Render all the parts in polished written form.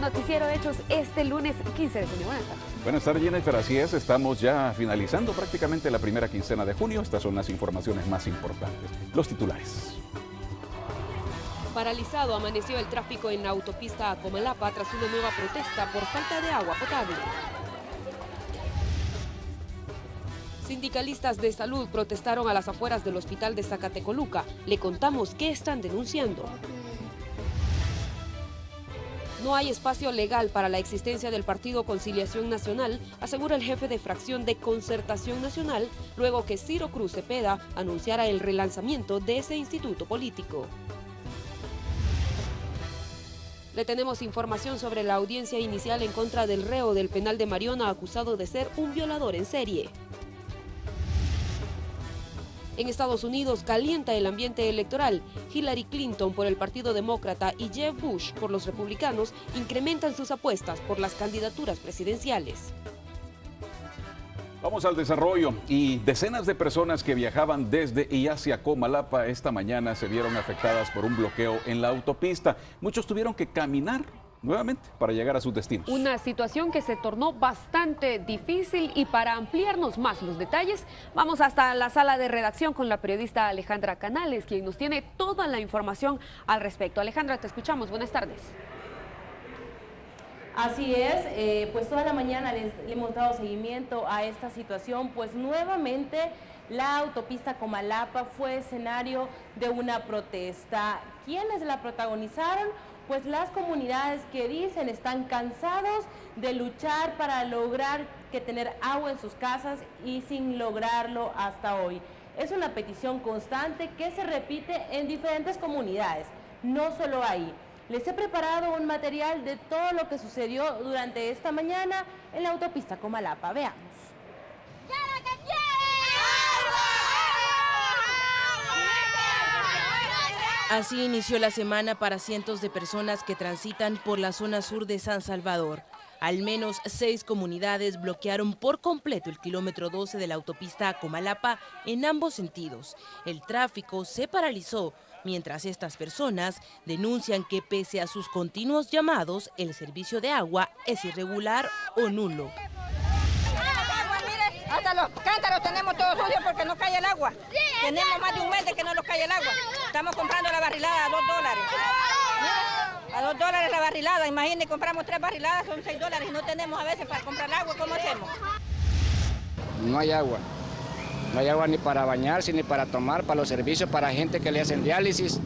Noticiero Hechos este lunes 15 de junio. Buenas tardes. Buenas tardes, Jennifer. Así es, estamos ya finalizando prácticamente la primera quincena de junio. Estas son las informaciones más importantes. Los titulares. Paralizado amaneció el tráfico en la autopista a Comalapa tras una nueva protesta por falta de agua potable. Sindicalistas de salud protestaron a las afueras del hospital de Zacatecoluca. Le contamos qué están denunciando. No hay espacio legal para la existencia del Partido Conciliación Nacional, asegura el jefe de fracción de Concertación Nacional, luego que Ciro Cruz Cepeda anunciara el relanzamiento de ese instituto político. Le tenemos información sobre la audiencia inicial en contra del reo del penal de Mariona acusado de ser un violador en serie. En Estados Unidos calienta el ambiente electoral. Hillary Clinton por el Partido Demócrata y Jeb Bush por los republicanos incrementan sus apuestas por las candidaturas presidenciales. Vamos al desarrollo. Y decenas de personas que viajaban desde y hacia Comalapa esta mañana se vieron afectadas por un bloqueo en la autopista. Muchos tuvieron que caminar nuevamente para llegar a sus destinos. Una situación que se tornó bastante difícil, y para ampliarnos más los detalles, vamos hasta la sala de redacción con la periodista Alejandra Canales, quien nos tiene toda la información al respecto. Alejandra, te escuchamos. Buenas tardes. Así es, pues toda la mañana le hemos dado seguimiento a esta situación, pues nuevamente la autopista Comalapa fue escenario de una protesta. ¿Quiénes la protagonizaron? Pues las comunidades que dicen están cansados de luchar para lograr que tener agua en sus casas y sin lograrlo hasta hoy. Es una petición constante que se repite en diferentes comunidades, no solo ahí. Les he preparado un material de todo lo que sucedió durante esta mañana en la autopista Comalapa. Veamos. Así inició la semana para cientos de personas que transitan por la zona sur de San Salvador. Al menos 6 comunidades bloquearon por completo el kilómetro 12 de la autopista a Comalapa en ambos sentidos. El tráfico se paralizó, mientras estas personas denuncian que pese a sus continuos llamados, el servicio de agua es irregular o nulo. Hasta los cántaros tenemos todos sucios porque no cae el agua. Tenemos más de un mes de que no nos cae el agua. Estamos comprando la barrilada a $2. A $2 la barrilada. Imagínense, compramos 3 barriladas, son $6 y no tenemos a veces para comprar agua. ¿Cómo hacemos? No hay agua. No hay agua ni para bañarse, ni para tomar, para los servicios, para gente que le hacen diálisis.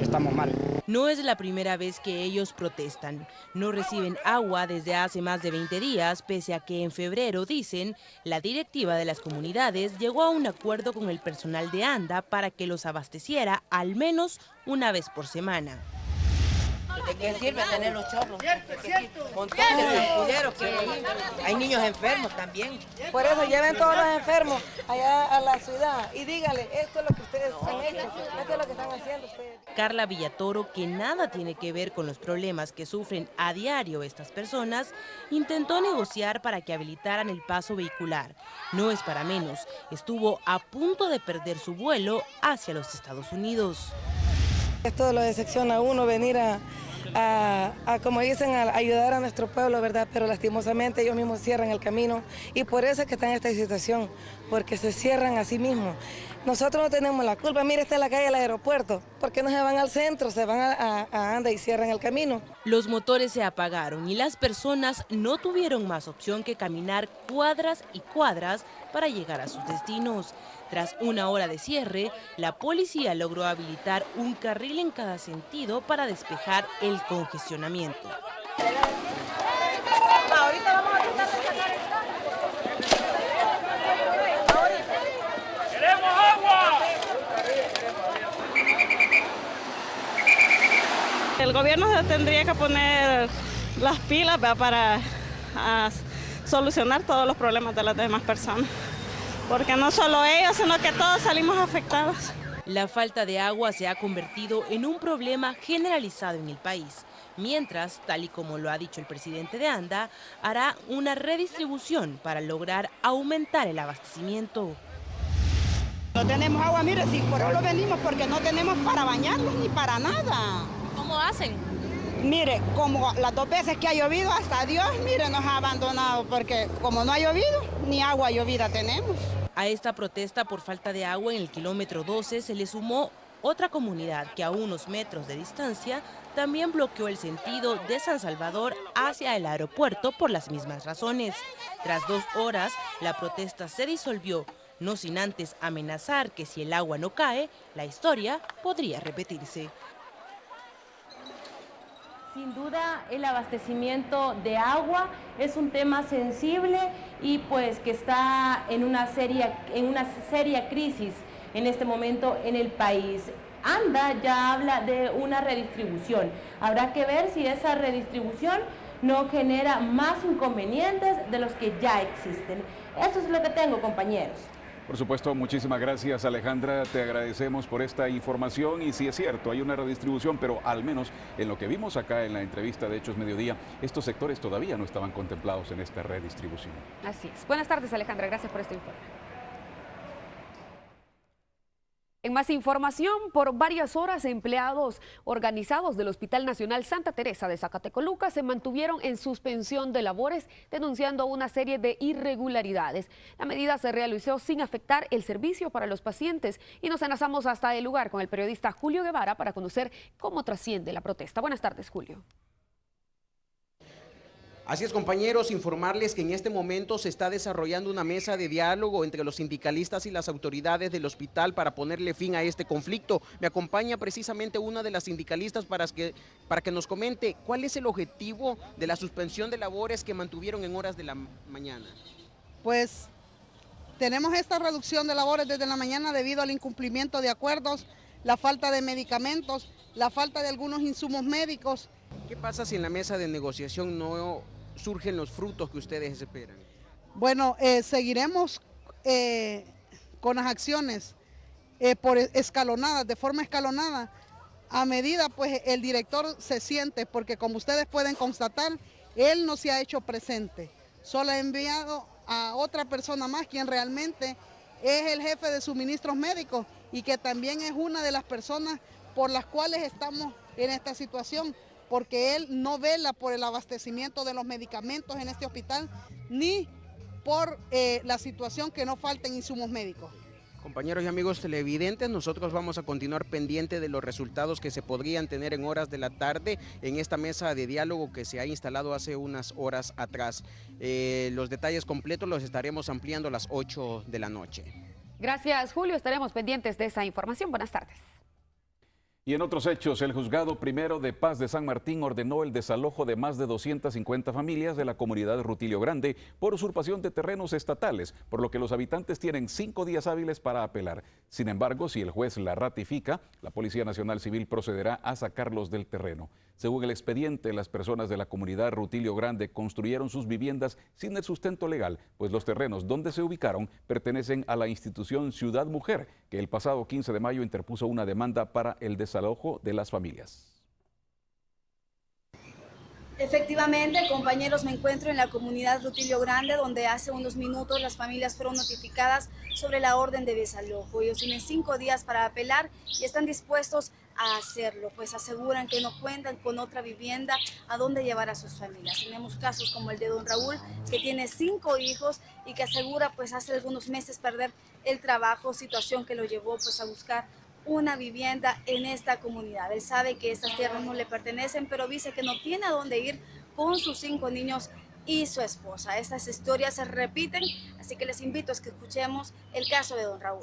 Estamos mal. No es la primera vez que ellos protestan. No reciben agua desde hace más de 20 días, pese a que en febrero, dicen, la directiva de las comunidades llegó a un acuerdo con el personal de ANDA para que los abasteciera al menos una vez por semana. ¿De qué sirve tener los chorros? Montones de escuderos que hay niños enfermos también. Por eso lleven todos los enfermos allá a la ciudad y díganle, esto es lo que ustedes han hecho, esto es lo que están haciendo ustedes. Carla Villatoro, que nada tiene que ver con los problemas que sufren a diario estas personas, intentó negociar para que habilitaran el paso vehicular. No es para menos, estuvo a punto de perder su vuelo hacia los Estados Unidos. Esto lo decepciona a uno venir a como dicen, a ayudar a nuestro pueblo, ¿verdad? Pero lastimosamente ellos mismos cierran el camino y por eso es que está en esta situación, porque se cierran a sí mismos. Nosotros no tenemos la culpa. Mire, esta es la calle del aeropuerto. ¿Por qué no se van al centro? Se van a Anda y cierran el camino. Los motores se apagaron y las personas no tuvieron más opción que caminar cuadras y cuadras para llegar a sus destinos. Tras una hora de cierre, la policía logró habilitar un carril en cada sentido para despejar el congestionamiento. Ahorita vamos a quitar ¡Queremos agua! El gobierno se tendría que poner las pilas para solucionar todos los problemas de las demás personas. Porque no solo ellos, sino que todos salimos afectados. La falta de agua se ha convertido en un problema generalizado en el país, mientras, tal y como lo ha dicho el presidente de ANDA, hará una redistribución para lograr aumentar el abastecimiento. No tenemos agua, mire, si por eso venimos, porque no tenemos para bañarnos ni para nada. ¿Cómo hacen? Mire, como las 2 veces que ha llovido, hasta Dios, mire, nos ha abandonado, porque como no ha llovido, ni agua llovida tenemos. A esta protesta por falta de agua en el kilómetro 12 se le sumó otra comunidad que a unos metros de distancia también bloqueó el sentido de San Salvador hacia el aeropuerto por las mismas razones. Tras 2 horas, la protesta se disolvió, no sin antes amenazar que si el agua no cae, la historia podría repetirse. Sin duda, el abastecimiento de agua es un tema sensible y pues que está en una seria crisis en este momento en el país. ANDA ya habla de una redistribución. Habrá que ver si esa redistribución no genera más inconvenientes de los que ya existen. Eso es lo que tengo, compañeros. Por supuesto, muchísimas gracias, Alejandra, te agradecemos por esta información y sí es cierto, hay una redistribución, pero al menos en lo que vimos acá en la entrevista de Hechos Mediodía, estos sectores todavía no estaban contemplados en esta redistribución. Así es. Buenas tardes, Alejandra, gracias por este informe. En más información, por varias horas empleados organizados del Hospital Nacional Santa Teresa de Zacatecoluca se mantuvieron en suspensión de labores denunciando una serie de irregularidades. La medida se realizó sin afectar el servicio para los pacientes y nos enlazamos hasta el lugar con el periodista Julio Guevara para conocer cómo trasciende la protesta. Buenas tardes, Julio. Así es, compañeros, informarles que en este momento se está desarrollando una mesa de diálogo entre los sindicalistas y las autoridades del hospital para ponerle fin a este conflicto. Me acompaña precisamente una de las sindicalistas para que nos comente cuál es el objetivo de la suspensión de labores que mantuvieron en horas de la mañana. Pues tenemos esta reducción de labores desde la mañana debido al incumplimiento de acuerdos, la falta de medicamentos, la falta de algunos insumos médicos. ¿Qué pasa si en la mesa de negociación no surgen los frutos que ustedes esperan? Bueno, seguiremos con las acciones por escalonadas, de forma escalonada, a medida pues el director se siente, porque como ustedes pueden constatar, él no se ha hecho presente, solo ha enviado a otra persona más, quien realmente es el jefe de suministros médicos y que también es una de las personas por las cuales estamos en esta situación, porque él no vela por el abastecimiento de los medicamentos en este hospital, ni por la situación que no falten insumos médicos. Compañeros y amigos televidentes, nosotros vamos a continuar pendiente de los resultados que se podrían tener en horas de la tarde en esta mesa de diálogo que se ha instalado hace unas horas atrás. Los detalles completos los estaremos ampliando a las 8 de la noche. Gracias, Julio. Estaremos pendientes de esa información. Buenas tardes. Y en otros hechos, el Juzgado Primero de Paz de San Martín ordenó el desalojo de más de 250 familias de la comunidad Rutilio Grande por usurpación de terrenos estatales, por lo que los habitantes tienen 5 días hábiles para apelar. Sin embargo, si el juez la ratifica, la Policía Nacional Civil procederá a sacarlos del terreno. Según el expediente, las personas de la comunidad Rutilio Grande construyeron sus viviendas sin el sustento legal, pues los terrenos donde se ubicaron pertenecen a la institución Ciudad Mujer, que el pasado 15 de mayo interpuso una demanda para el desalojo de las familias. Efectivamente, compañeros, me encuentro en la comunidad Rutilio Grande, donde hace unos minutos las familias fueron notificadas sobre la orden de desalojo. Ellos tienen 5 días para apelar y están dispuestos a hacerlo, pues aseguran que no cuentan con otra vivienda a donde llevar a sus familias. Tenemos casos como el de don Raúl, que tiene 5 hijos y que asegura pues hace algunos meses perder el trabajo, situación que lo llevó pues a buscar una vivienda en esta comunidad. Él sabe que estas tierras no le pertenecen, pero dice que no tiene a dónde ir con sus 5 niños y su esposa. Estas historias se repiten, así que les invito a que escuchemos el caso de don Raúl.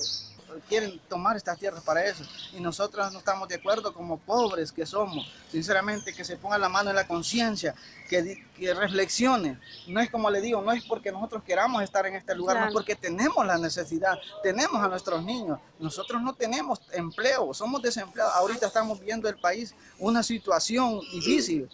Quieren tomar estas tierras para eso y nosotros no estamos de acuerdo como pobres que somos, sinceramente que se ponga la mano en la conciencia, que reflexione. No es como le digo, no es porque nosotros queramos estar en este lugar, claro. No es porque tenemos la necesidad, tenemos a nuestros niños, nosotros no tenemos empleo, somos desempleados, ahorita estamos viendo el país una situación difícil.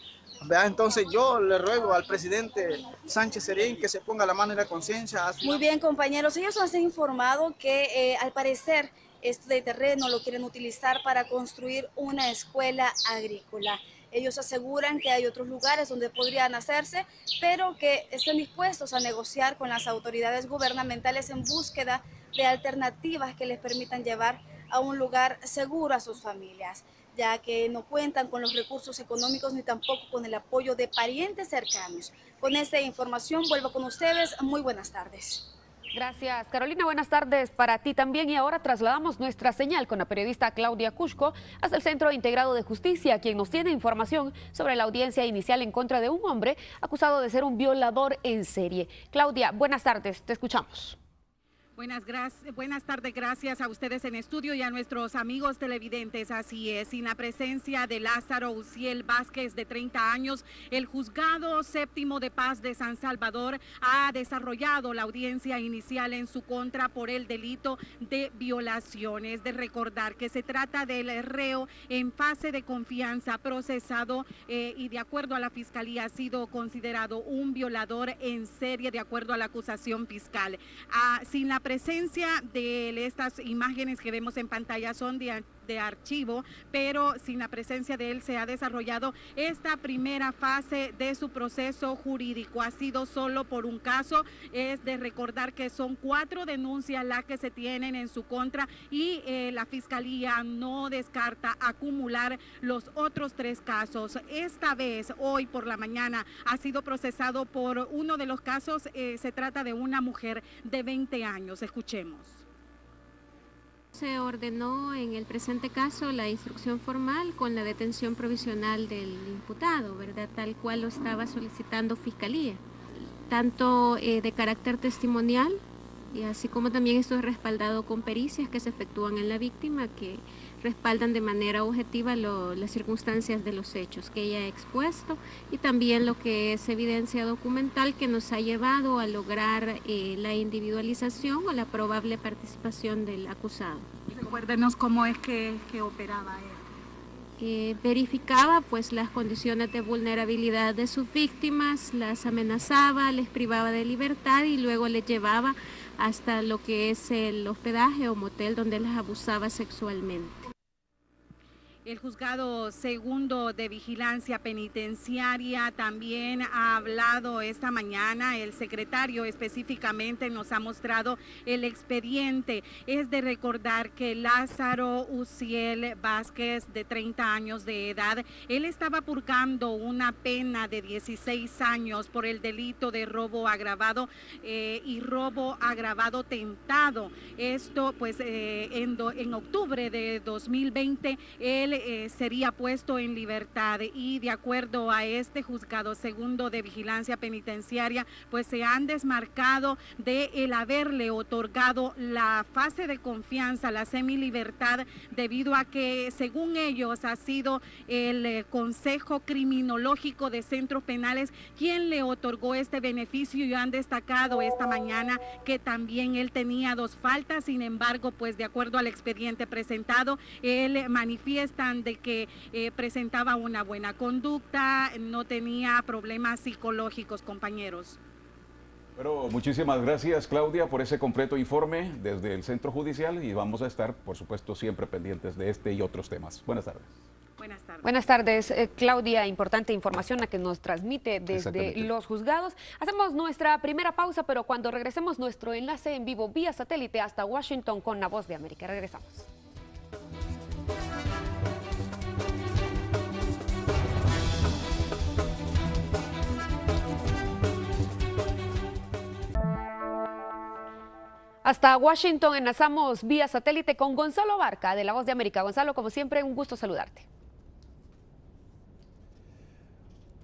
Entonces yo le ruego al presidente Sánchez Serén que se ponga la mano en la conciencia. Muy bien, compañeros, ellos nos han informado que al parecer este terreno lo quieren utilizar para construir una escuela agrícola. Ellos aseguran que hay otros lugares donde podrían hacerse, pero que estén dispuestos a negociar con las autoridades gubernamentales en búsqueda de alternativas que les permitan llevar a un lugar seguro a sus familias. ya que no cuentan con los recursos económicos ni tampoco con el apoyo de parientes cercanos. Con esta información vuelvo con ustedes. Muy buenas tardes. Gracias, Carolina. Buenas tardes para ti también. Y ahora trasladamos nuestra señal con la periodista Claudia Cusco hasta el Centro Integrado de Justicia, quien nos tiene información sobre la audiencia inicial en contra de un hombre acusado de ser un violador en serie. Claudia, buenas tardes. Te escuchamos. Buenas tardes, gracias a ustedes en estudio y a nuestros amigos televidentes. Así es, sin la presencia de Lázaro Uziel Vázquez, de 30 años, el Juzgado Séptimo de Paz de San Salvador ha desarrollado la audiencia inicial en su contra por el delito de violaciones. De recordar que se trata del reo en fase de confianza procesado y de acuerdo a la Fiscalía ha sido considerado un violador en serie de acuerdo a la acusación fiscal. Sin la presencia de estas imágenes que vemos en pantalla son de archivo, pero sin la presencia de él se ha desarrollado esta primera fase de su proceso jurídico. Ha sido solo por un caso. Es de recordar que son 4 denuncias las que se tienen en su contra y la Fiscalía no descarta acumular los otros 3 casos. Esta vez, hoy por la mañana, ha sido procesado por uno de los casos. Se trata de una mujer de 20 años. Escuchemos. Se ordenó en el presente caso la instrucción formal con la detención provisional del imputado, ¿verdad? Tal cual lo estaba solicitando Fiscalía, tanto de carácter testimonial, y así como también esto es respaldado con pericias que se efectúan en la víctima, que respaldan de manera objetiva las circunstancias de los hechos que ella ha expuesto, y también lo que es evidencia documental que nos ha llevado a lograr la individualización o la probable participación del acusado. Recuérdenos cómo es que operaba él. Verificaba pues las condiciones de vulnerabilidad de sus víctimas, las amenazaba, les privaba de libertad y luego les llevaba hasta lo que es el hospedaje o motel donde las abusaba sexualmente. El Juzgado Segundo de Vigilancia Penitenciaria también ha hablado esta mañana. El secretario específicamente nos ha mostrado el expediente. Es de recordar que Lázaro Uziel Vázquez, de 30 años de edad, él estaba purgando una pena de 16 años por el delito de robo agravado y robo agravado tentado. Esto pues en octubre de 2020 él sería puesto en libertad y de acuerdo a este Juzgado Segundo de Vigilancia Penitenciaria pues se han desmarcado de el haberle otorgado la fase de confianza, la semilibertad, debido a que según ellos ha sido el Consejo Criminológico de Centros Penales quien le otorgó este beneficio, y han destacado esta mañana que también él tenía 2 faltas. Sin embargo, pues de acuerdo al expediente presentado, él manifiesta de que presentaba una buena conducta, no tenía problemas psicológicos, compañeros. Pero muchísimas gracias, Claudia, por ese completo informe desde el Centro Judicial, y vamos a estar, por supuesto, siempre pendientes de este y otros temas. Buenas tardes. Buenas tardes. Buenas tardes, Claudia. Importante información la que nos transmite desde los juzgados. Hacemos nuestra primera pausa, pero cuando regresemos, nuestro enlace en vivo vía satélite hasta Washington con La Voz de América. Regresamos. Hasta Washington enlazamos vía satélite con Gonzalo Barca de La Voz de América. Gonzalo, como siempre, un gusto saludarte.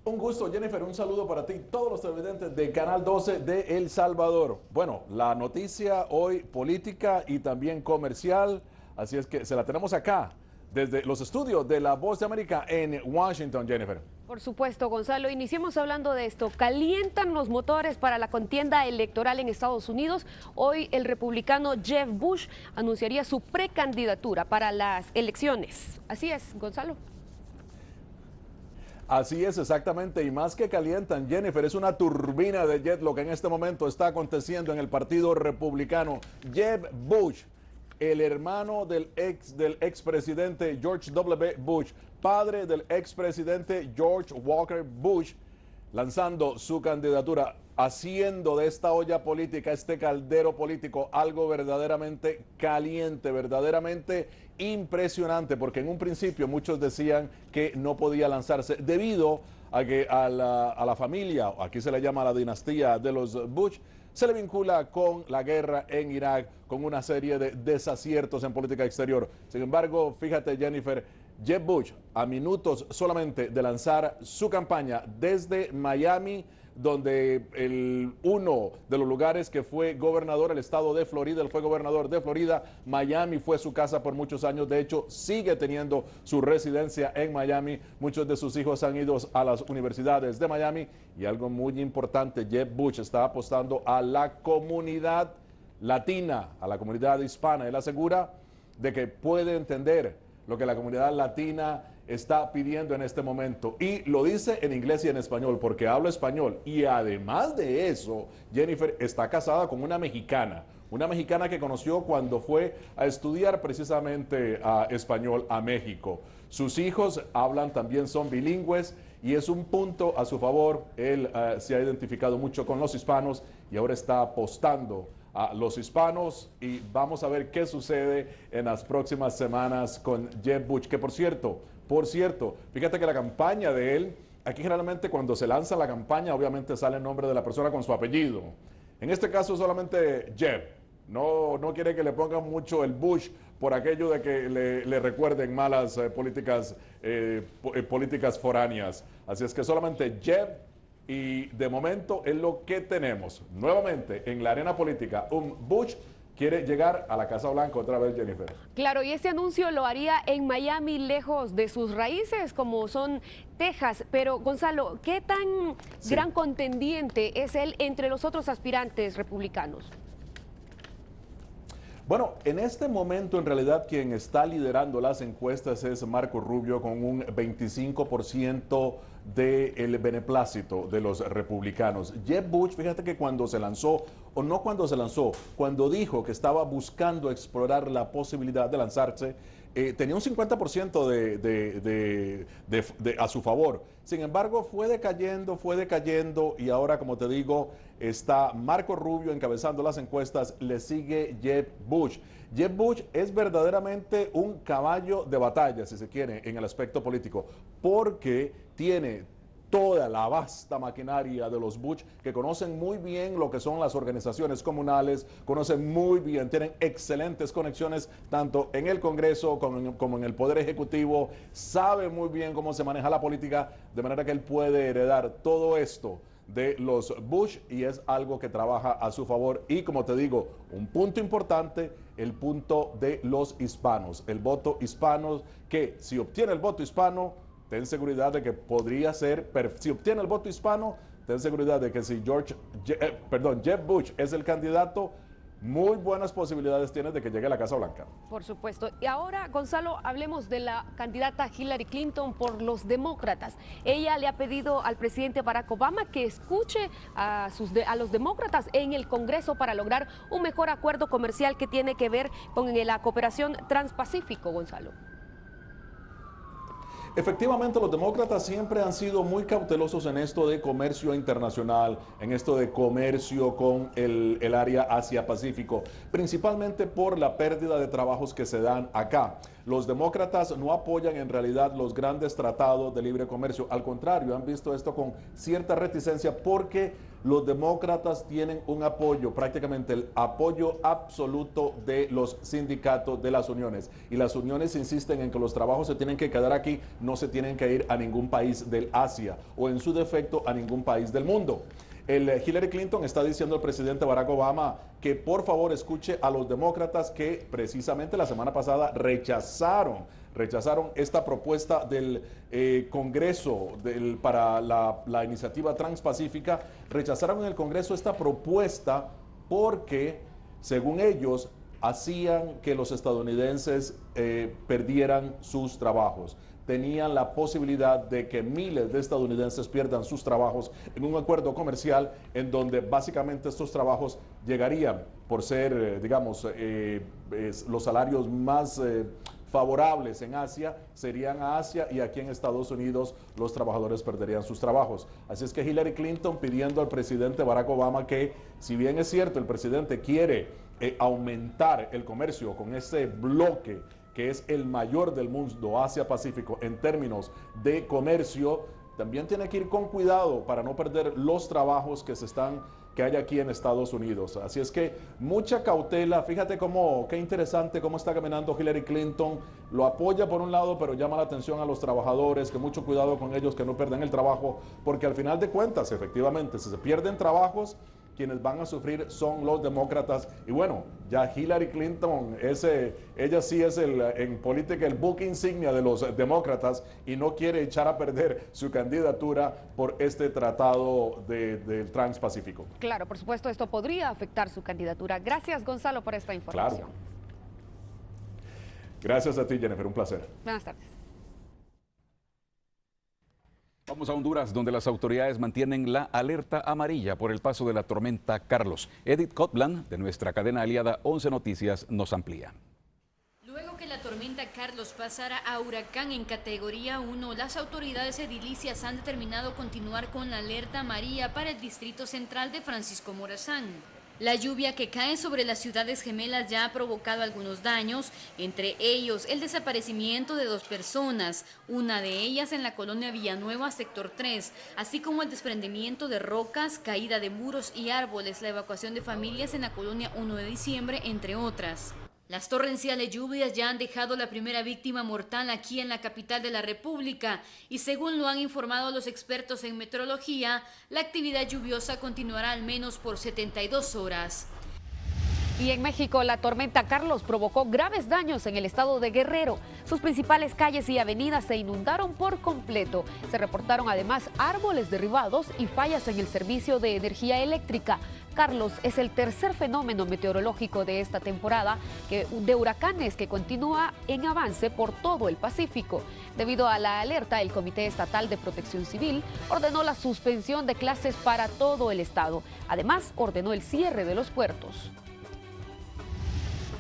Un gusto, Jennifer, un saludo para ti, todos los televidentes de Canal 12 de El Salvador. Bueno, la noticia hoy política y también comercial, así es que se la tenemos acá, desde los estudios de La Voz de América en Washington, Jennifer. Por supuesto, Gonzalo. Iniciemos hablando de esto. Calientan los motores para la contienda electoral en Estados Unidos. Hoy el republicano Jeb Bush anunciaría su precandidatura para las elecciones. Así es, Gonzalo. Así es, exactamente, y más que calientan, Jennifer, es una turbina de jet lo que en este momento está aconteciendo en el Partido Republicano. Jeb Bush, el hermano del expresidente George W. Bush, padre del expresidente George Walker Bush, lanzando su candidatura, haciendo de esta olla política, este caldero político, algo verdaderamente caliente, verdaderamente impresionante, porque en un principio muchos decían que no podía lanzarse debido a que a la familia, aquí se le llama la dinastía de los Bush, se le vincula con la guerra en Irak, con una serie de desaciertos en política exterior. Sin embargo, fíjate, Jennifer, Jeb Bush, a minutos solamente de lanzar su campaña desde Miami, donde uno de los lugares que fue gobernador, el estado de Florida, él fue gobernador de Florida, Miami fue su casa por muchos años, de hecho sigue teniendo su residencia en Miami, muchos de sus hijos han ido a las universidades de Miami, y algo muy importante, Jeb Bush está apostando a la comunidad latina, a la comunidad hispana. Él asegura de que puede entender lo que la comunidad latina está pidiendo en este momento, y lo dice en inglés y en español porque habla español, y además de eso, Jennifer está casada con una mexicana que conoció cuando fue a estudiar precisamente español a México. Sus hijos hablan también, son bilingües, y es un punto a su favor. Él se ha identificado mucho con los hispanos y ahora está apostando a los hispanos, y vamos a ver qué sucede en las próximas semanas con Jeb Bush, que por cierto, fíjate que la campaña de él, aquí generalmente cuando se lanza la campaña, obviamente sale el nombre de la persona con su apellido. En este caso solamente Jeb. No quiere que le pongan mucho el Bush por aquello de que le recuerden malas políticas foráneas. Así es que solamente Jeb. Y de momento es lo que tenemos. Nuevamente en la arena política, un Bush quiere llegar a la Casa Blanca otra vez, Jennifer. Claro, y este anuncio lo haría en Miami, lejos de sus raíces, como son Texas. Pero, Gonzalo, ¿qué tan gran contendiente es él entre los otros aspirantes republicanos? Bueno, en este momento en realidad quien está liderando las encuestas es Marco Rubio con un 25% del beneplácito de los republicanos. Jeb Bush, fíjate que cuando dijo que estaba buscando explorar la posibilidad de lanzarse, tenía un 50% a su favor. Sin embargo, fue decayendo y ahora, como te digo, está Marco Rubio encabezando las encuestas, le sigue Jeb Bush. Jeb Bush es verdaderamente un caballo de batalla, si se quiere, en el aspecto político, porque tiene toda la vasta maquinaria de los Bush, que conocen muy bien lo que son las organizaciones comunales, conocen muy bien, tienen excelentes conexiones tanto en el Congreso como en el Poder Ejecutivo, sabe muy bien cómo se maneja la política, de manera que él puede heredar todo esto de los Bush, y es algo que trabaja a su favor. Y como te digo, un punto importante, el punto de los hispanos, el voto hispano, que si obtiene el voto hispano, ten seguridad de que podría ser, si obtiene el voto hispano, ten seguridad de que si Jeb Bush es el candidato, muy buenas posibilidades tiene de que llegue a la Casa Blanca. Por supuesto. Y ahora, Gonzalo, hablemos de la candidata Hillary Clinton por los demócratas. Ella le ha pedido al presidente Barack Obama que escuche a los demócratas en el Congreso para lograr un mejor acuerdo comercial que tiene que ver con la cooperación transpacífico, Gonzalo. Efectivamente, los demócratas siempre han sido muy cautelosos en esto de comercio internacional, en esto de comercio con el área Asia-Pacífico, principalmente por la pérdida de trabajos que se dan acá. Los demócratas no apoyan en realidad los grandes tratados de libre comercio, al contrario, han visto esto con cierta reticencia porque los demócratas tienen un apoyo, prácticamente el apoyo absoluto de los sindicatos, de las uniones. Y las uniones insisten en que los trabajos se tienen que quedar aquí, no se tienen que ir a ningún país del Asia o en su defecto a ningún país del mundo. Hillary Clinton está diciendo al presidente Barack Obama que por favor escuche a los demócratas que precisamente la semana pasada rechazaron esta propuesta del Congreso para la iniciativa transpacífica. Rechazaron en el Congreso esta propuesta porque, según ellos, hacían que los estadounidenses perdieran sus trabajos. Tenían la posibilidad de que miles de estadounidenses pierdan sus trabajos en un acuerdo comercial en donde básicamente estos trabajos llegarían por ser, los salarios más favorables en Asia serían a Asia y aquí en Estados Unidos los trabajadores perderían sus trabajos. Así es que Hillary Clinton pidiendo al presidente Barack Obama que, si bien es cierto, el presidente quiere aumentar el comercio con ese bloque que es el mayor del mundo, Asia-Pacífico, en términos de comercio, también tiene que ir con cuidado para no perder los trabajos que hay aquí en Estados Unidos. Así es que mucha cautela. Fíjate qué interesante cómo está caminando Hillary Clinton. Lo apoya por un lado, pero llama la atención a los trabajadores, que mucho cuidado con ellos, que no pierdan el trabajo, porque al final de cuentas, efectivamente, si se pierden trabajos, quienes van a sufrir son los demócratas. Y bueno, ya Hillary Clinton, ella sí es en política el buque insignia de los demócratas y no quiere echar a perder su candidatura por este tratado del Transpacífico. Claro, por supuesto, esto podría afectar su candidatura. Gracias, Gonzalo, por esta información. Claro. Gracias a ti, Jennifer, un placer. Buenas tardes. Vamos a Honduras, donde las autoridades mantienen la alerta amarilla por el paso de la tormenta Carlos. Edith Cotland, de nuestra cadena aliada 11 Noticias, nos amplía. Luego que la tormenta Carlos pasara a huracán en categoría 1, las autoridades edilicias han determinado continuar con la alerta amarilla para el distrito central de Francisco Morazán. La lluvia que cae sobre las ciudades gemelas ya ha provocado algunos daños, entre ellos el desaparecimiento de 2 personas, una de ellas en la colonia Villanueva, sector 3, así como el desprendimiento de rocas, caída de muros y árboles, la evacuación de familias en la colonia 1 de diciembre, entre otras. Las torrenciales lluvias ya han dejado la primera víctima mortal aquí en la capital de la República y según lo han informado los expertos en meteorología, la actividad lluviosa continuará al menos por 72 horas. Y en México, la tormenta Carlos provocó graves daños en el estado de Guerrero. Sus principales calles y avenidas se inundaron por completo. Se reportaron además árboles derribados y fallas en el servicio de energía eléctrica. Carlos es el tercer fenómeno meteorológico de esta temporada de huracanes que continúa en avance por todo el Pacífico. Debido a la alerta, el Comité Estatal de Protección Civil ordenó la suspensión de clases para todo el estado. Además, ordenó el cierre de los puertos.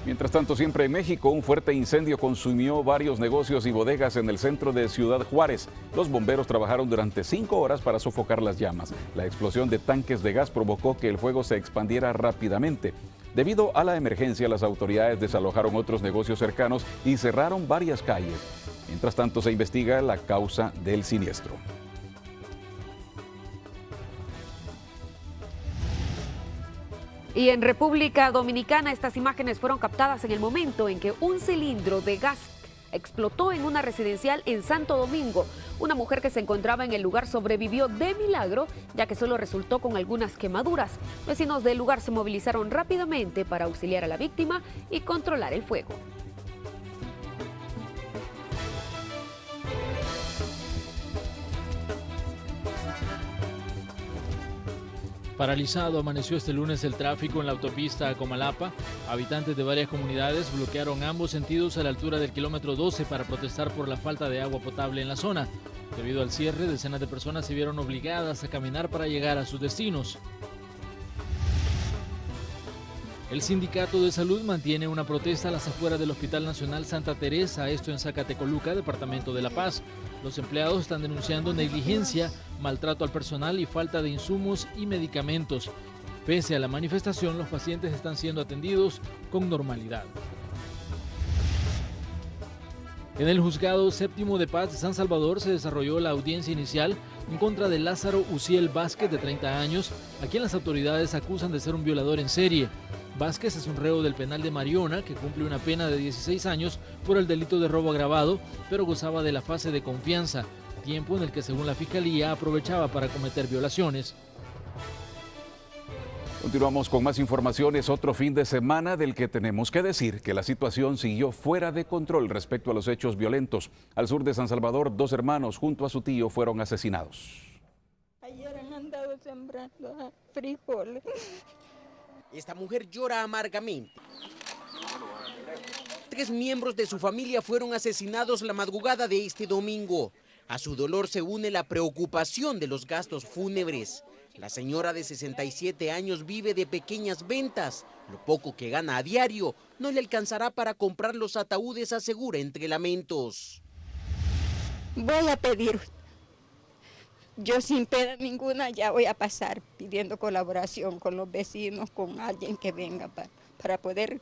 Mientras tanto, siempre en México, un fuerte incendio consumió varios negocios y bodegas en el centro de Ciudad Juárez. Los bomberos trabajaron durante 5 horas para sofocar las llamas. La explosión de tanques de gas provocó que el fuego se expandiera rápidamente. Debido a la emergencia, las autoridades desalojaron otros negocios cercanos y cerraron varias calles. Mientras tanto, se investiga la causa del siniestro. Y en República Dominicana, estas imágenes fueron captadas en el momento en que un cilindro de gas explotó en una residencial en Santo Domingo. Una mujer que se encontraba en el lugar sobrevivió de milagro, ya que solo resultó con algunas quemaduras. Vecinos del lugar se movilizaron rápidamente para auxiliar a la víctima y controlar el fuego. Paralizado amaneció este lunes el tráfico en la autopista a Comalapa. Habitantes de varias comunidades bloquearon ambos sentidos a la altura del kilómetro 12 para protestar por la falta de agua potable en la zona. Debido al cierre, decenas de personas se vieron obligadas a caminar para llegar a sus destinos. El Sindicato de Salud mantiene una protesta a las afueras del Hospital Nacional Santa Teresa, esto en Zacatecoluca, departamento de La Paz. Los empleados están denunciando negligencia, maltrato al personal y falta de insumos y medicamentos. Pese a la manifestación, los pacientes están siendo atendidos con normalidad. En el Juzgado Séptimo de Paz de San Salvador se desarrolló la audiencia inicial en contra de Lázaro Uciel Vázquez, de 30 años, a quien las autoridades acusan de ser un violador en serie. Vázquez es un reo del penal de Mariona que cumple una pena de 16 años por el delito de robo agravado, pero gozaba de la fase de confianza, tiempo en el que según la Fiscalía aprovechaba para cometer violaciones. Continuamos con más informaciones. Otro fin de semana del que tenemos que decir que la situación siguió fuera de control respecto a los hechos violentos. Al sur de San Salvador, 2 hermanos junto a su tío fueron asesinados. Ayer han andado sembrando frijoles. Esta mujer llora amargamente. 3 miembros de su familia fueron asesinados la madrugada de este domingo. A su dolor se une la preocupación de los gastos fúnebres. La señora de 67 años vive de pequeñas ventas. Lo poco que gana a diario no le alcanzará para comprar los ataúdes, asegura entre lamentos. Voy a pedir, yo sin pena ninguna ya voy a pasar pidiendo colaboración con los vecinos, con alguien que venga para poder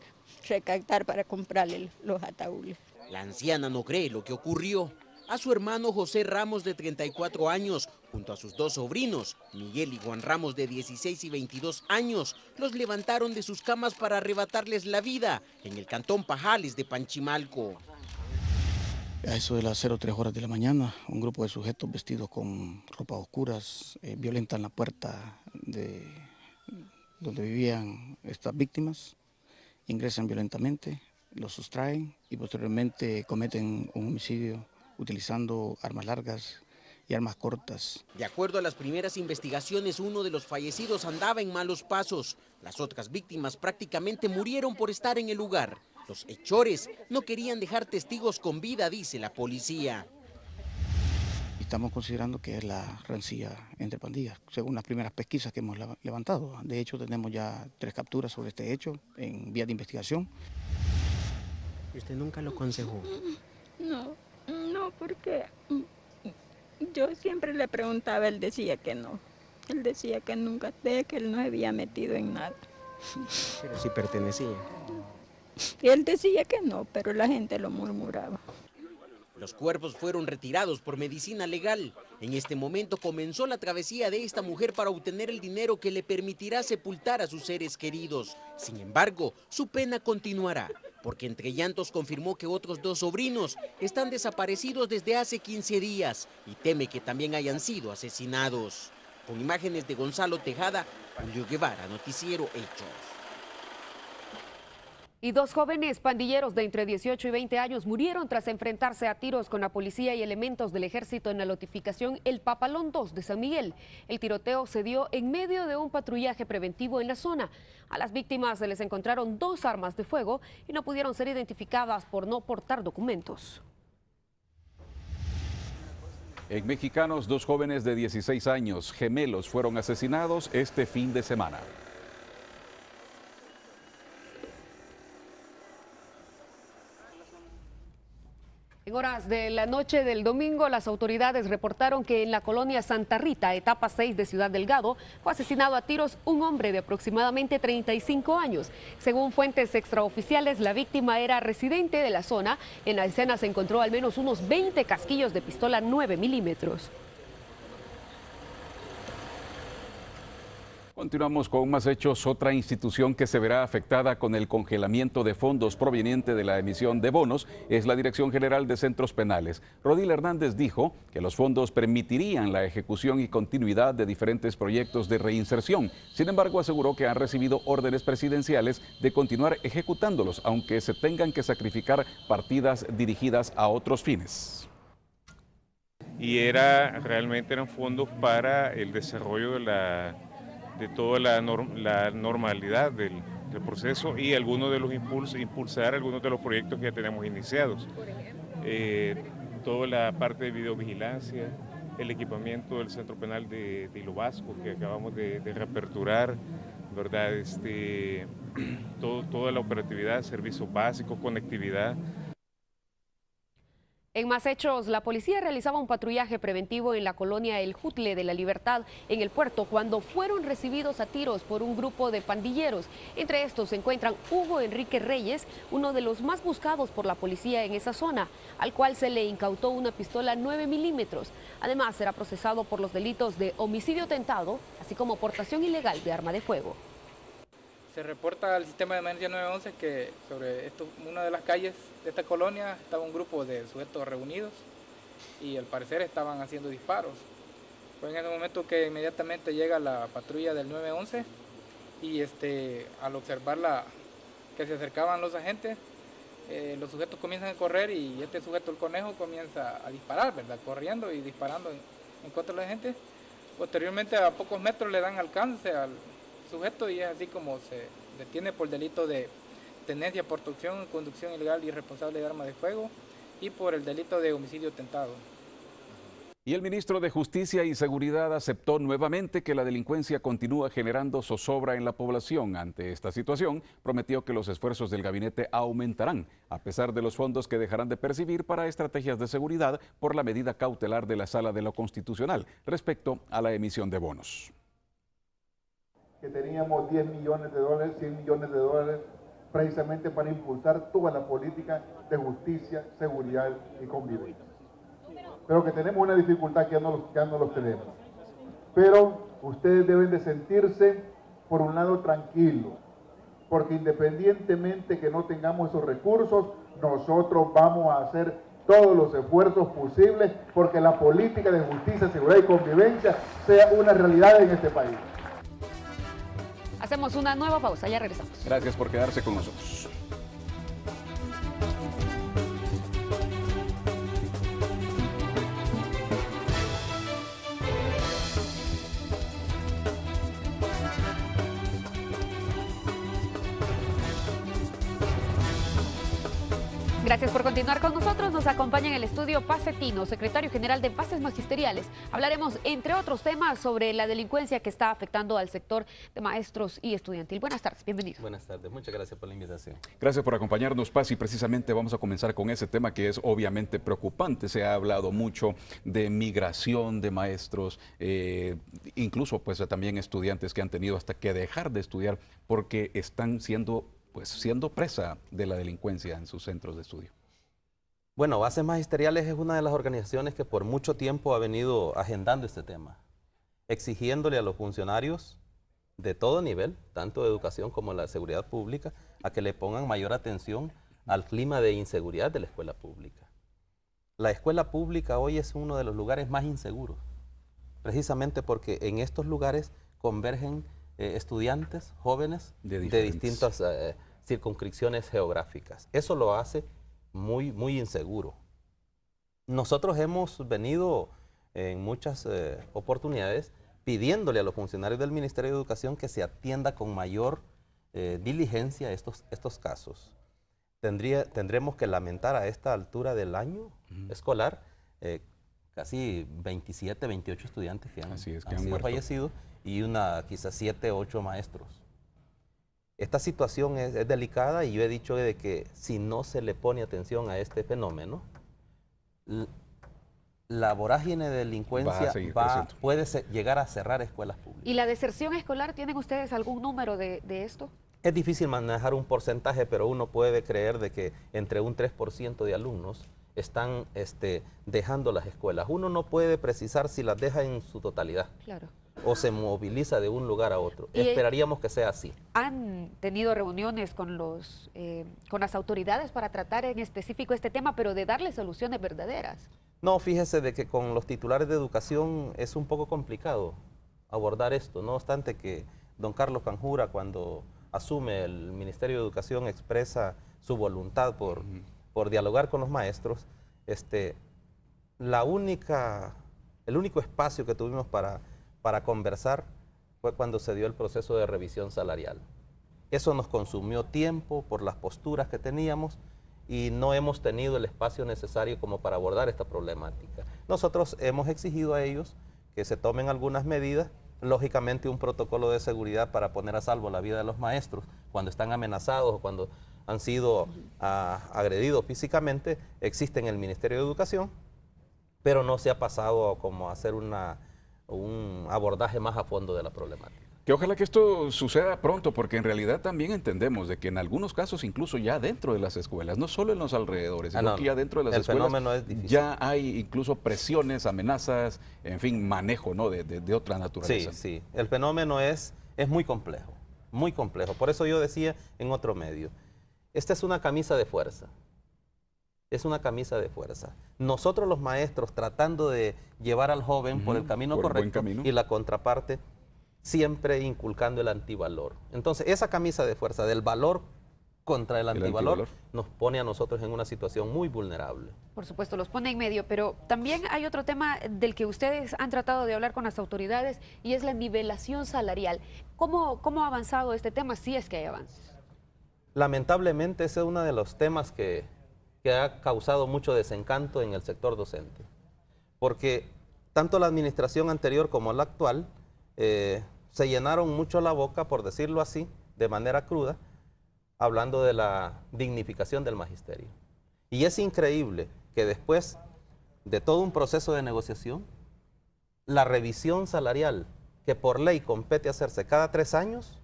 recaudar para comprarle los ataúdes. La anciana no cree lo que ocurrió. A su hermano José Ramos, de 34 años, junto a sus dos sobrinos, Miguel y Juan Ramos, de 16 y 22 años, los levantaron de sus camas para arrebatarles la vida en el cantón Pajales de Panchimalco. A eso de las 03 horas de la mañana, un grupo de sujetos vestidos con ropas oscuras violentan la puerta de donde vivían estas víctimas, ingresan violentamente, los sustraen y posteriormente cometen un homicidio utilizando armas largas y armas cortas. De acuerdo a las primeras investigaciones, uno de los fallecidos andaba en malos pasos. Las otras víctimas prácticamente murieron por estar en el lugar. Los hechores no querían dejar testigos con vida, dice la policía. Estamos considerando que es la rencilla entre pandillas, según las primeras pesquisas que hemos levantado. De hecho, tenemos ya 3 capturas sobre este hecho en vía de investigación. ¿Usted nunca lo aconsejó? No, porque yo siempre le preguntaba, él decía que no. Él decía que nunca, que él no se había metido en nada. Pero sí pertenecía. Él decía que no, pero la gente lo murmuraba. Los cuerpos fueron retirados por medicina legal. En este momento comenzó la travesía de esta mujer para obtener el dinero que le permitirá sepultar a sus seres queridos. Sin embargo, su pena continuará, porque entre llantos confirmó que otros 2 sobrinos están desaparecidos desde hace 15 días y teme que también hayan sido asesinados. Con imágenes de Gonzalo Tejada, Julio Guevara, Noticiero Hechos. Y 2 jóvenes pandilleros de entre 18 y 20 años murieron tras enfrentarse a tiros con la policía y elementos del ejército en la notificación El Papalón 2 de San Miguel. El tiroteo se dio en medio de un patrullaje preventivo en la zona. A las víctimas se les encontraron 2 armas de fuego y no pudieron ser identificadas por no portar documentos. En Mexicanos, 2 jóvenes de 16 años, gemelos, fueron asesinados este fin de semana. En horas de la noche del domingo, las autoridades reportaron que en la colonia Santa Rita, etapa 6 de Ciudad Delgado, fue asesinado a tiros un hombre de aproximadamente 35 años. Según fuentes extraoficiales, la víctima era residente de la zona. En la escena se encontró al menos unos 20 casquillos de pistola 9 milímetros. Continuamos con más hechos. Otra institución que se verá afectada con el congelamiento de fondos proveniente de la emisión de bonos es la Dirección General de Centros Penales. Rodil Hernández dijo que los fondos permitirían la ejecución y continuidad de diferentes proyectos de reinserción. Sin embargo, aseguró que han recibido órdenes presidenciales de continuar ejecutándolos, aunque se tengan que sacrificar partidas dirigidas a otros fines. Y realmente eran fondos para el desarrollo de toda la normalidad del proceso y algunos de los impulsar algunos de los proyectos que ya tenemos iniciados. Toda la parte de videovigilancia, el equipamiento del Centro Penal de Hilo Vasco que acabamos de reaperturar, ¿verdad? Toda la operatividad, servicios básicos, conectividad. En más hechos, la policía realizaba un patrullaje preventivo en la colonia El Jutle de la Libertad, en el puerto, cuando fueron recibidos a tiros por un grupo de pandilleros. Entre estos se encuentran Hugo Enrique Reyes, uno de los más buscados por la policía en esa zona, al cual se le incautó una pistola 9 milímetros. Además, será procesado por los delitos de homicidio tentado, así como portación ilegal de arma de fuego. Se reporta al sistema de emergencia 911 que sobre una de las calles de esta colonia estaba un grupo de sujetos reunidos y al parecer estaban haciendo disparos. Fue en ese momento que inmediatamente llega la patrulla del 911 y al observar que se acercaban los agentes, los sujetos comienzan a correr y este sujeto, el conejo, comienza a disparar, ¿verdad? Corriendo y disparando en contra de la gente. Posteriormente, a pocos metros le dan alcance al sujeto y es así como se detiene por delito de tenencia, portación, conducción ilegal y irresponsable de arma de fuego y por el delito de homicidio tentado. Y el ministro de Justicia y Seguridad aceptó nuevamente que la delincuencia continúa generando zozobra en la población. Ante esta situación, prometió que los esfuerzos del gabinete aumentarán, a pesar de los fondos que dejarán de percibir para estrategias de seguridad por la medida cautelar de la Sala de lo Constitucional respecto a la emisión de bonos. Que teníamos 10 millones de dólares, 100 millones de dólares, precisamente para impulsar toda la política de justicia, seguridad y convivencia. Pero que tenemos una dificultad que ya no los tenemos. Pero ustedes deben de sentirse, por un lado, tranquilos, porque independientemente que no tengamos esos recursos, nosotros vamos a hacer todos los esfuerzos posibles porque la política de justicia, seguridad y convivencia sea una realidad en este país. Hacemos una nueva pausa, ya regresamos. Gracias por quedarse con nosotros. Gracias por continuar con nosotros. Nos acompaña en el estudio Paz Cettino, secretario general de Bases Magisteriales. Hablaremos, entre otros temas, sobre la delincuencia que está afectando al sector de maestros y estudiantil. Buenas tardes, bienvenido. Buenas tardes, muchas gracias por la invitación. Gracias por acompañarnos, Paz, y precisamente vamos a comenzar con ese tema que es obviamente preocupante. Se ha hablado mucho de migración de maestros, incluso pues también estudiantes que han tenido hasta que dejar de estudiar porque están siendo presa de la delincuencia en sus centros de estudio. Bueno, Bases Magisteriales es una de las organizaciones que por mucho tiempo ha venido agendando este tema, exigiéndole a los funcionarios de todo nivel, tanto de educación como de la seguridad pública, a que le pongan mayor atención al clima de inseguridad de la escuela pública. La escuela pública hoy es uno de los lugares más inseguros, precisamente porque en estos lugares convergen estudiantes jóvenes de distintas circunscripciones geográficas. Eso lo hace muy, muy inseguro. Nosotros hemos venido en muchas oportunidades pidiéndole a los funcionarios del Ministerio de Educación que se atienda con mayor diligencia estos casos. Tendremos que lamentar a esta altura del año escolar casi 27, 28 estudiantes que han sido fallecidos y quizás 7, 8 maestros. Esta situación es delicada y yo he dicho de que si no se le pone atención a este fenómeno, la vorágine de delincuencia puede llegar a cerrar escuelas públicas. ¿Y la deserción escolar, tienen ustedes algún número de esto? Es difícil manejar un porcentaje, pero uno puede creer de que entre un 3% de alumnos están dejando las escuelas. Uno no puede precisar si las deja en su totalidad. Claro. O se moviliza de un lugar a otro. Esperaríamos que sea así. ¿Han tenido reuniones con las autoridades para tratar en específico este tema, pero de darle soluciones verdaderas? No, fíjese de que con los titulares de educación es un poco complicado abordar esto. No obstante que don Carlos Canjura, cuando asume el Ministerio de Educación, expresa su voluntad por dialogar con los maestros. El único espacio que tuvimos para conversar fue cuando se dio el proceso de revisión salarial. Eso nos consumió tiempo por las posturas que teníamos y no hemos tenido el espacio necesario como para abordar esta problemática. Nosotros hemos exigido a ellos que se tomen algunas medidas, lógicamente un protocolo de seguridad para poner a salvo la vida de los maestros cuando están amenazados o cuando han sido agredidos físicamente, existe en el Ministerio de Educación, pero no se ha pasado como a hacer un abordaje más a fondo de la problemática. Que ojalá que esto suceda pronto, porque en realidad también entendemos de que en algunos casos, incluso ya dentro de las escuelas, no solo en los alrededores, sino que ya dentro de las escuelas ya hay incluso presiones, amenazas, en fin, manejo, ¿no? de otra naturaleza. Sí, el fenómeno es muy complejo, muy complejo. Por eso yo decía en otro medio, esta es una camisa de fuerza. Es una camisa de fuerza. Nosotros los maestros tratando de llevar al joven por el camino correcto y la contraparte siempre inculcando el antivalor. Entonces esa camisa de fuerza del valor contra el antivalor nos pone a nosotros en una situación muy vulnerable. Por supuesto, los pone en medio, pero también hay otro tema del que ustedes han tratado de hablar con las autoridades y es la nivelación salarial. ¿Cómo ha avanzado este tema, si es que hay avances? Lamentablemente ese es uno de los temas que ha causado mucho desencanto en el sector docente, porque tanto la administración anterior como la actual se llenaron mucho la boca, por decirlo así, de manera cruda, hablando de la dignificación del magisterio. Y es increíble que después de todo un proceso de negociación, la revisión salarial que por ley compete hacerse cada 3 años,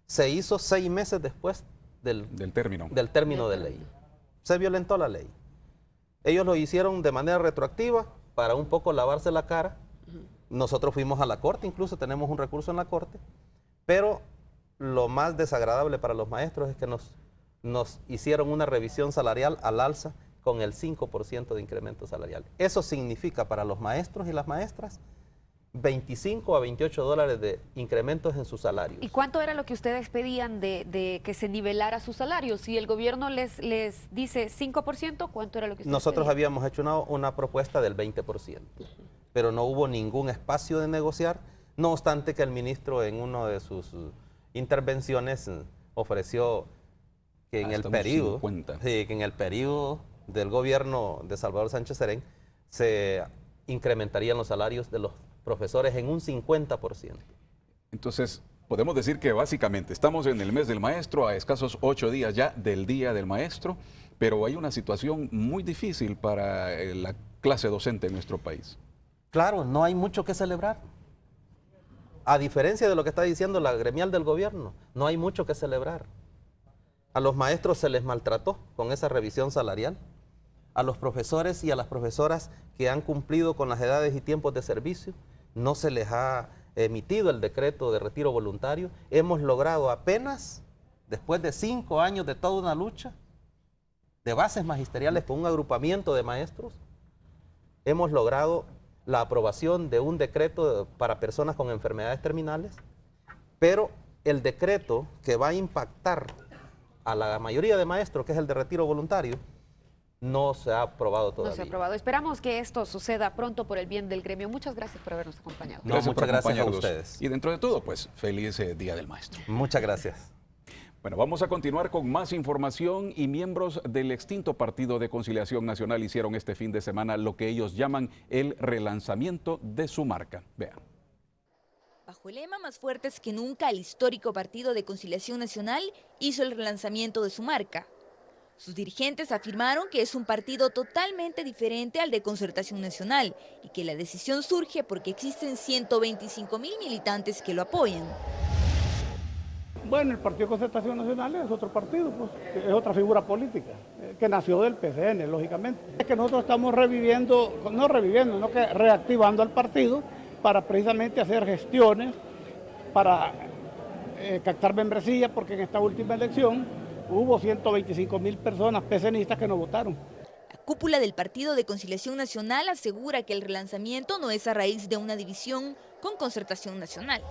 se hizo 6 meses después del término de ley. Se violentó la ley. Ellos lo hicieron de manera retroactiva para un poco lavarse la cara. Nosotros fuimos a la corte, incluso tenemos un recurso en la corte, pero lo más desagradable para los maestros es que nos hicieron una revisión salarial al alza con el 5% de incremento salarial. Eso significa para los maestros y las maestras 25 a 28 dólares de incrementos en sus salarios. ¿Y cuánto era lo que ustedes pedían de que se nivelara su salario? Si el gobierno les dice 5%, ¿cuánto era lo que ustedes Nosotros pedían? habíamos hecho una propuesta del 20%, pero no hubo ningún espacio de negociar, no obstante que el ministro en una de sus intervenciones ofreció que en el periodo del gobierno de Salvador Sánchez Serén se incrementarían los salarios de los profesores en un 50%. Entonces, podemos decir que básicamente estamos en el mes del maestro, a escasos 8 días ya del Día del Maestro, pero hay una situación muy difícil para la clase docente en nuestro país. Claro, no hay mucho que celebrar. A diferencia de lo que está diciendo la gremial del gobierno, no hay mucho que celebrar. A los maestros se les maltrató con esa revisión salarial. A los profesores y a las profesoras que han cumplido con las edades y tiempos de servicio, no se les ha emitido el decreto de retiro voluntario. Hemos logrado apenas, después de 5 años de toda una lucha, de bases magisteriales con un agrupamiento de maestros, hemos logrado la aprobación de un decreto para personas con enfermedades terminales, pero el decreto que va a impactar a la mayoría de maestros, que es el de retiro voluntario, no se ha aprobado todavía. No se ha aprobado. Esperamos que esto suceda pronto por el bien del gremio. Muchas gracias por habernos acompañado. Muchas gracias a ustedes. Y dentro de todo, pues, feliz Día del Maestro. Muchas gracias. Bueno, vamos a continuar con más información y miembros del extinto Partido de Conciliación Nacional hicieron este fin de semana lo que ellos llaman el relanzamiento de su marca. Vean. Bajo el lema Más fuertes que nunca, el histórico Partido de Conciliación Nacional hizo el relanzamiento de su marca. Sus dirigentes afirmaron que es un partido totalmente diferente al de Concertación Nacional y que la decisión surge porque existen 125,000 militantes que lo apoyan. Bueno, el Partido de Concertación Nacional es otro partido, pues, es otra figura política, que nació del PCN, lógicamente. Es que nosotros estamos no que reactivando al partido para precisamente hacer gestiones, para captar membresía, porque en esta última elección hubo 125,000 personas PCNistas que no votaron. La cúpula del Partido de Conciliación Nacional asegura que el relanzamiento no es a raíz de una división con Concertación Nacional.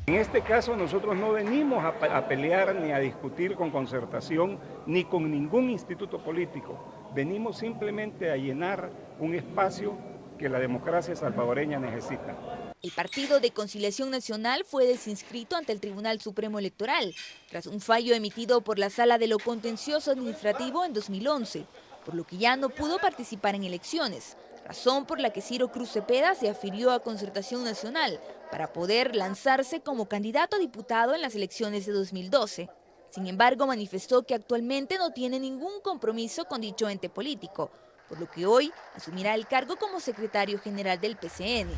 En este caso nosotros no venimos a pelear ni a discutir con Concertación ni con ningún instituto político. Venimos simplemente a llenar un espacio que la democracia salvadoreña necesita. El Partido de Conciliación Nacional fue desinscrito ante el Tribunal Supremo Electoral, tras un fallo emitido por la Sala de lo Contencioso Administrativo en 2011, por lo que ya no pudo participar en elecciones, razón por la que Ciro Cruz Cepeda se afilió a Concertación Nacional para poder lanzarse como candidato a diputado en las elecciones de 2012. Sin embargo, manifestó que actualmente no tiene ningún compromiso con dicho ente político, por lo que hoy asumirá el cargo como secretario general del PCN.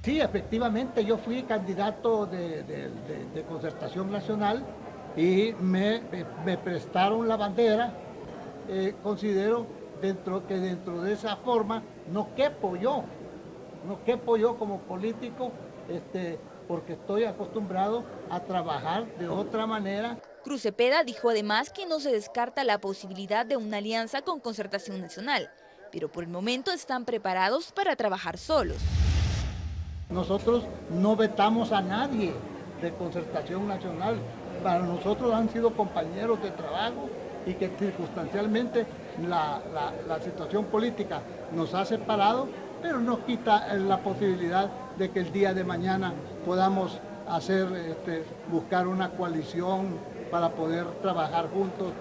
Sí, efectivamente, yo fui candidato de Concertación Nacional y me prestaron la bandera. Considero que dentro de esa forma no quepo yo como político, porque estoy acostumbrado a trabajar de otra manera. Cruz Cepeda dijo además que no se descarta la posibilidad de una alianza con Concertación Nacional, pero por el momento están preparados para trabajar solos. Nosotros no vetamos a nadie de Concertación Nacional. Para nosotros han sido compañeros de trabajo y que circunstancialmente la situación política nos ha separado, pero no quita la posibilidad de que el día de mañana podamos buscar una coalición para poder trabajar juntos.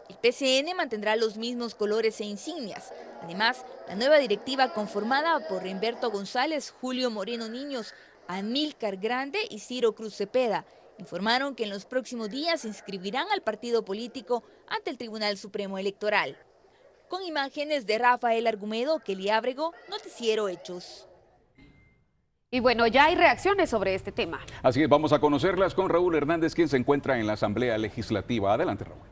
El PCN mantendrá los mismos colores e insignias. Además, La nueva directiva, conformada por Remberto González, Julio Moreno Niños, Amílcar Grande y Ciro Cruz Cepeda, informaron que en los próximos días se inscribirán al partido político ante el Tribunal Supremo Electoral. Con imágenes de Rafael Argumedo, Kelly Ábrego, Noticiero Hechos. Y bueno, ya hay reacciones sobre este tema. Así es, vamos a conocerlas con Raúl Hernández, quien se encuentra en la Asamblea Legislativa. Adelante, Raúl.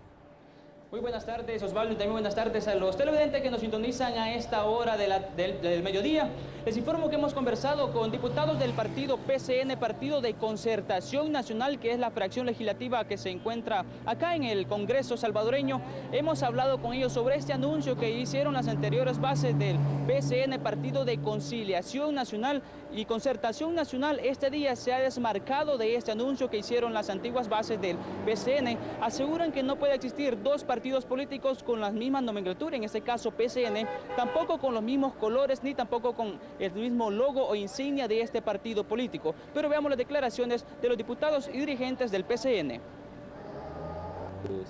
Muy buenas tardes, Osvaldo, y también buenas tardes a los televidentes que nos sintonizan a esta hora del mediodía. Les informo que hemos conversado con diputados del partido PCN, Partido de Concertación Nacional, que es la fracción legislativa que se encuentra acá en el Congreso salvadoreño. Hemos hablado con ellos sobre este anuncio que hicieron las anteriores bases del PCN, Partido de Conciliación Nacional y Concertación Nacional. Este día se ha desmarcado de este anuncio que hicieron las antiguas bases del PCN. Aseguran que no puede existir dos partidos políticos con la misma nomenclatura, en este caso PCN, tampoco con los mismos colores ni tampoco con el mismo logo o insignia de este partido político. Pero veamos las declaraciones de los diputados y dirigentes del PCN.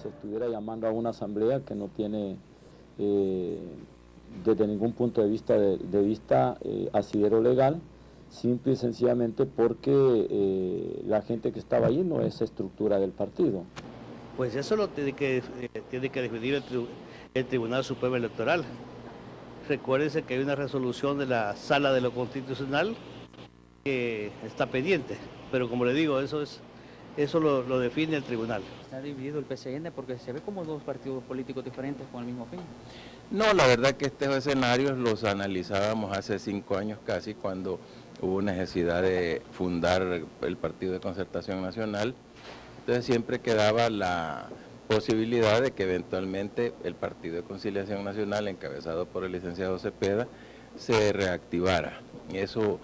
Se estuviera llamando a una asamblea que no tiene desde ningún punto de vista asidero legal, simple y sencillamente porque la gente que estaba allí no es estructura del partido. Pues eso lo tiene que decidir el Tribunal Supremo Electoral. Recuérdense que hay una resolución de la Sala de lo Constitucional que está pendiente, pero como le digo, eso lo define el tribunal. ¿Está dividido el PCN porque se ve como dos partidos políticos diferentes con el mismo fin? No, la verdad que estos escenarios los analizábamos hace 5 años casi, cuando hubo necesidad de fundar el Partido de Concertación Nacional. Entonces siempre quedaba la posibilidad de que eventualmente el Partido de Conciliación Nacional, encabezado por el licenciado Cepeda, se reactivara. Y eso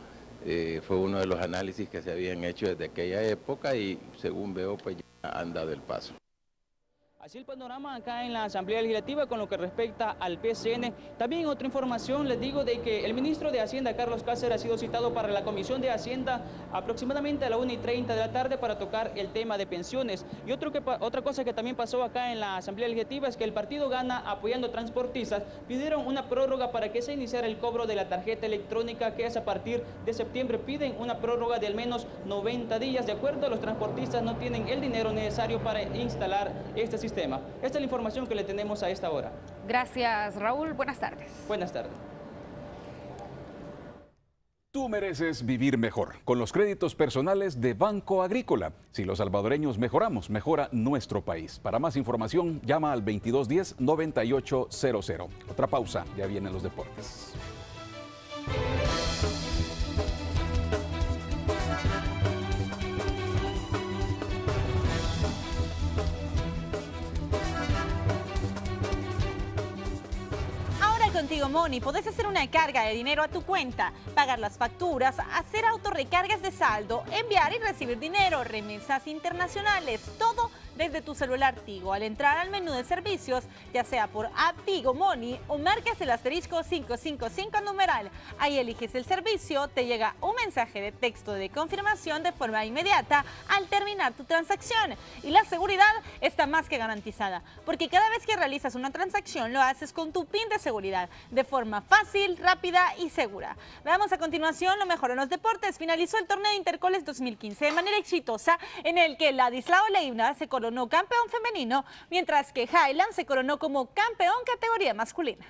fue uno de los análisis que se habían hecho desde aquella época y según veo pues ya han dado el paso. Así el panorama acá en la Asamblea Legislativa con lo que respecta al PCN. También otra información les digo de que el ministro de Hacienda, Carlos Cáceres, ha sido citado para la Comisión de Hacienda aproximadamente a la 1:30 de la tarde para tocar el tema de pensiones. Y otra cosa que también pasó acá en la Asamblea Legislativa es que el partido Gana, apoyando transportistas, pidieron una prórroga para que se iniciara el cobro de la tarjeta electrónica, que es a partir de septiembre. Piden una prórroga de al menos 90 días. De acuerdo, los transportistas no tienen el dinero necesario para instalar este sistema. Esta es la información que le tenemos a esta hora. Gracias, Raúl. Buenas tardes. Buenas tardes. Tú mereces vivir mejor con los créditos personales de Banco Agrícola. Si los salvadoreños mejoramos, mejora nuestro país. Para más información, llama al 2210-9800. Otra pausa, ya vienen los deportes. Contigo Money podés hacer una carga de dinero a tu cuenta, pagar las facturas, hacer autorrecargas de saldo, enviar y recibir dinero, remesas internacionales, todo desde tu celular Tigo. Al entrar al menú de servicios, ya sea por app Tigo Money o marques el asterisco 555 numeral, ahí eliges el servicio, te llega un mensaje de texto de confirmación de forma inmediata al terminar tu transacción. Y la seguridad está más que garantizada, porque cada vez que realizas una transacción lo haces con tu PIN de seguridad, de forma fácil, rápida y segura. Veamos a continuación lo mejor en los deportes. Finalizó el torneo de Intercoles 2015 de manera exitosa, en el que Ladislao Leiva se coronó campeón femenino, mientras que Highland se coronó como campeón categoría masculina.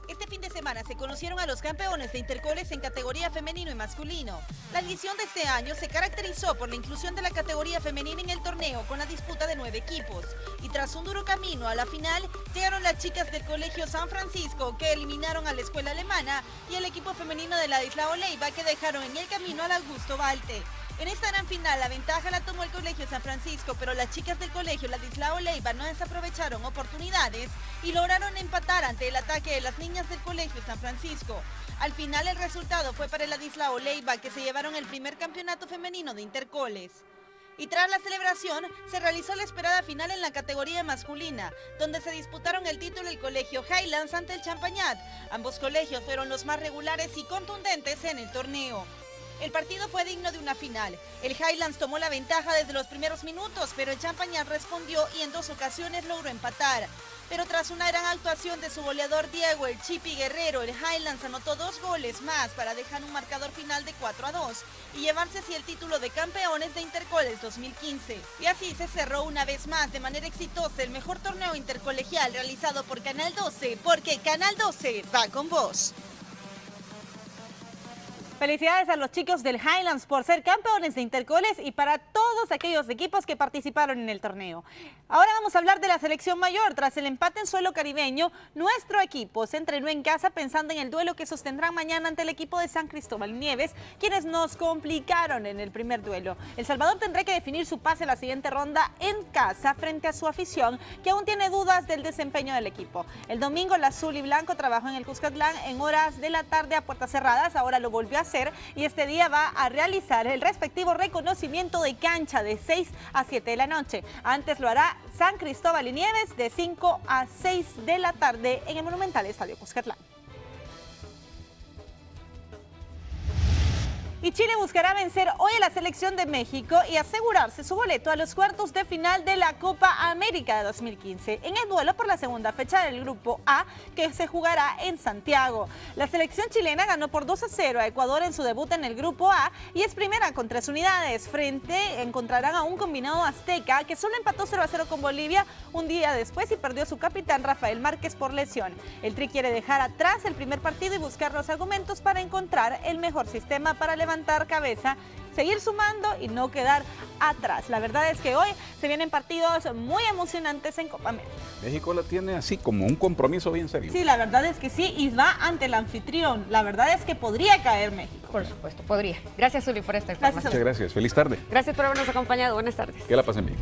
Este fin de semana se conocieron a los campeones de Intercoles en categoría femenino y masculino. La edición de este año se caracterizó por la inclusión de la categoría femenina en el torneo con la disputa de 9 equipos. Y tras un duro camino a la final, llegaron las chicas del Colegio San Francisco, que eliminaron a la escuela alemana, y el equipo femenino de Ladislao Leiva, que dejaron en el camino al Augusto Balte. En esta gran final la ventaja la tomó el Colegio San Francisco, pero las chicas del Colegio Ladislao Leiva no desaprovecharon oportunidades y lograron empatar ante el ataque de las niñas del Colegio San Francisco. Al final el resultado fue para el Ladislao Leiva, que se llevaron el primer campeonato femenino de Intercoles. Y tras la celebración, se realizó la esperada final en la categoría masculina, donde se disputaron el título el Colegio Highlands ante el Champañat. Ambos colegios fueron los más regulares y contundentes en el torneo. El partido fue digno de una final. El Highlands tomó la ventaja desde los primeros minutos, pero el Champagnat respondió y en 2 ocasiones logró empatar. Pero tras una gran actuación de su goleador Diego El Chipi Guerrero, el Highlands anotó 2 goles más para dejar un marcador final de 4-2 y llevarse así el título de campeones de Intercoles 2015. Y así se cerró una vez más de manera exitosa el mejor torneo intercolegial realizado por Canal 12, porque Canal 12 va con vos. Felicidades a los chicos del Highlands por ser campeones de Intercoles y para todos aquellos equipos que participaron en el torneo. Ahora vamos a hablar de la selección mayor. Tras el empate en suelo caribeño, nuestro equipo se entrenó en casa pensando en el duelo que sostendrán mañana ante el equipo de San Cristóbal Nieves, quienes nos complicaron en el primer duelo. El Salvador tendrá que definir su pase a la siguiente ronda en casa frente a su afición, que aún tiene dudas del desempeño del equipo. El domingo el azul y blanco trabajó en el Cuscatlán en horas de la tarde a puertas cerradas. Ahora lo volvió a hacer y este día va a realizar el respectivo reconocimiento de cancha de 6 a 7 de la noche. Antes lo hará San Cristóbal y Nieves de 5 a 6 de la tarde en el monumental Estadio Cuscatlán. Y Chile buscará vencer hoy a la selección de México y asegurarse su boleto a los cuartos de final de la Copa América de 2015 en el duelo por la segunda fecha del Grupo A que se jugará en Santiago. La selección chilena ganó por 2-0 a Ecuador en su debut en el Grupo A y es primera con 3 unidades. Encontrarán a un combinado azteca que solo empató 0-0 con Bolivia un día después y perdió su capitán Rafael Márquez por lesión. El Tri quiere dejar atrás el primer partido y buscar los argumentos para encontrar el mejor sistema para levantar cabeza, seguir sumando y no quedar atrás. La verdad es que hoy se vienen partidos muy emocionantes en Copa América. México la tiene así como un compromiso bien serio. Sí, la verdad es que sí, y va ante el anfitrión. La verdad es que podría caer México. Por supuesto, podría. Gracias, Zuli, por esta información. Muchas gracias. Feliz tarde. Gracias por habernos acompañado. Buenas tardes. Que la pasen bien.